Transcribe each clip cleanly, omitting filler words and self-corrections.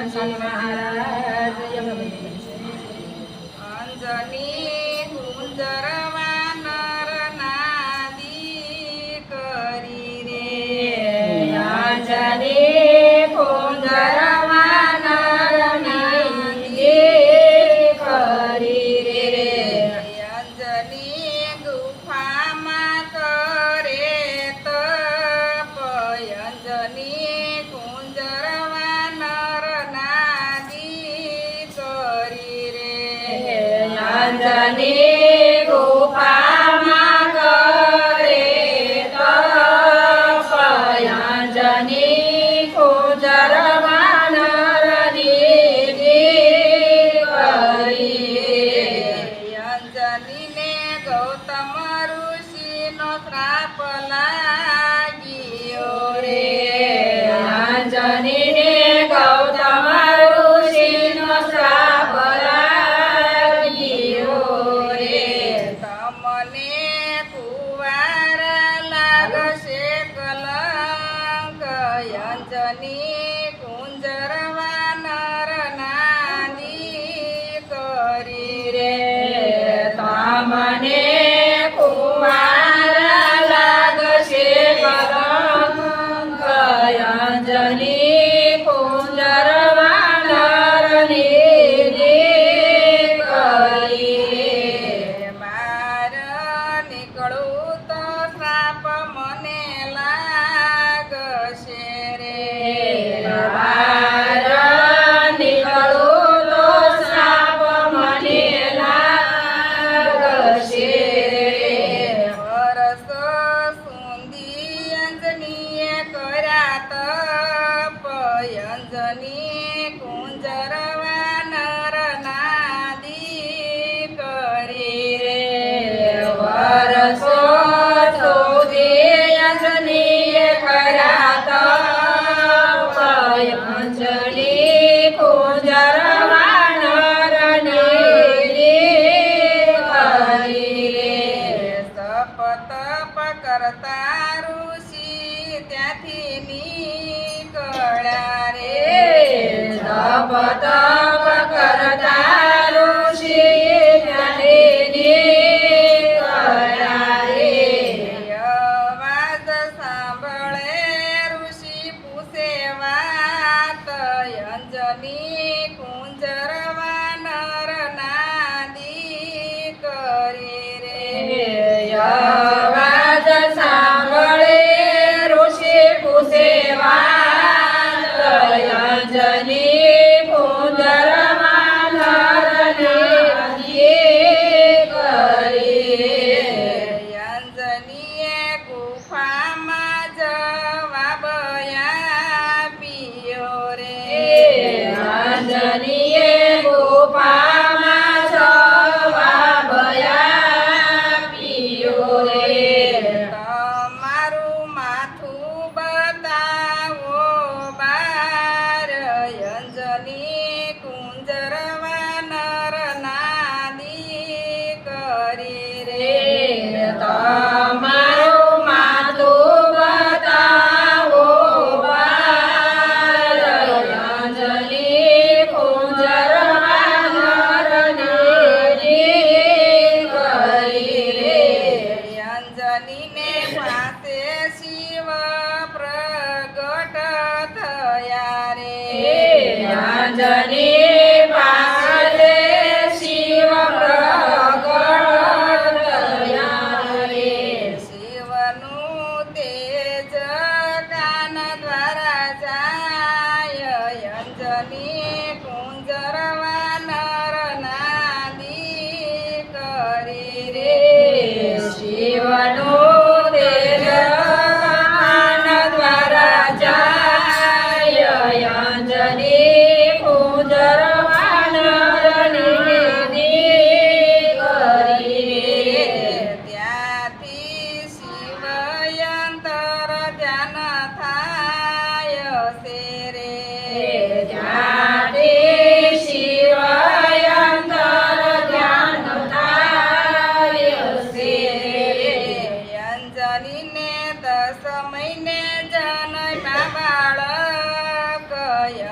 મહારાજ અંજની કુંજરવા નર નાદી કરી રે અંજની કુંજરવા નર નાદી કરી રે અંજની ગુફામાં કરે તપ અંજની કુંજરવા નર નાદી કરી રે અંજની ગુફામાં કરે તપ અંજની કુંજરવા નર નાદી કરી અંજનીને ગૌતમ ઋષિનો શ્રાપ લાગ્યો રે અંજનીને ગૌતમ ઋષિનો શ્રાપ લાગ્યો રે તમને કુંવાર લાગશે કલંક અંજની કુંજરવા નર નાદી કરી રે તમને કુમાર લાગશે કલંક અંજની કુંજરવા નર નાદી કરી બાર નીકળું તો શ્રાપ મને લાગશે રે બહાર નીકળું તો શ્રાપ મને લાગશે વર્ષો સુધી અંજનીએ કર્યા તપ અંજની કુંજરવા નર નાદી કરી રે વર્ષો સુધી અંજનીએ કર્યા તપ અંજની કુંજરવા નર નાદી કરી રે તપ તપ કરતા ઋષિ ત્યાંથી નીકળ્યા રે તપ તપ કરતા ઋષિ ત્યાંથી નીકળ્યા રે અવાજ સાંભળે ઋષિ પૂછે વાત અંજની કુંજરવા નર નાદી કરી રે અવાજ સાંભળે ઋષિ પૂછે વાત અંજની કુંજરવા નર નાદી કરી અંજનીએ ગુફામાં જવાબ આપ્યો રે અંજનીએ ગુફામાં જવાબ આપ્યો રે તમારું માથું બતાવો બાર અંજની કુંજરવા નર નાદી કરી રે તમારું માથું બતાવો બાર અંજની કુંજરવા નર નાદી કરી રે અંજનીને પાસે શિવ પ્રગટ થયા રે અંજની પાસે શિવ પ્રગટ થયા રે શિવનું તેજ કાન દ્વારા જાય અંજની કુંજરવા નર નાદી કરી રે શિવનું તેજ કાન દ્વારા જાય અંજની કુંજરવા નર નાદી કરી રે ત્યાંથી શિવ અંતર ધ્યાન થાય છે રે ત્યાંથી શિવ અંતર ધ્યાન થાય છે અંજનીને 10 મહિને જન્મ્યા બાળક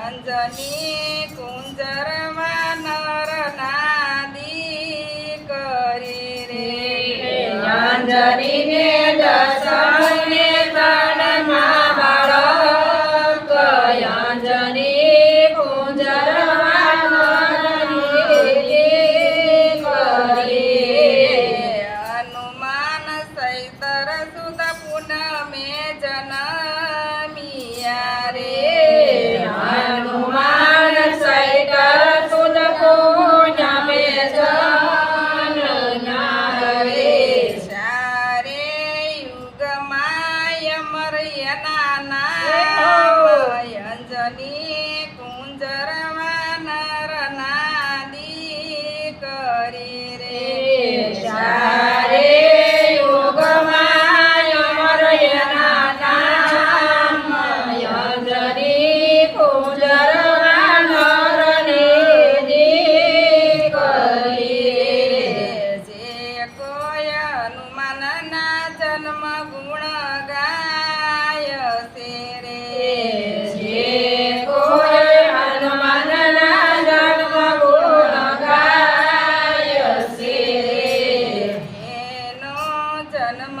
અંજની કુંજરમાં નરના દીકરી રે અંજનીને દર્શને તનમાં બાળક અંજની કુંજરમાં હનુમાન સૈતર સુદ પૂનમે જનમિયા રે હનુમાન સૈતર સુદ પૂનમે જન્મ્યા રે ચારે યુગમાં યમર્યના નામ અંજની કુંજરમાં નરના દીકરી રે ચારે યુગમાં અમરયના નામ અંજની કુંજરમાં નરની દીકરી રે જે કોઈ હનુમાનના જન્મ ગુણ ગાય છે રે જે કોઈ હનુમાનના જન્મ ગુણ ગાય છે એનો જન્મ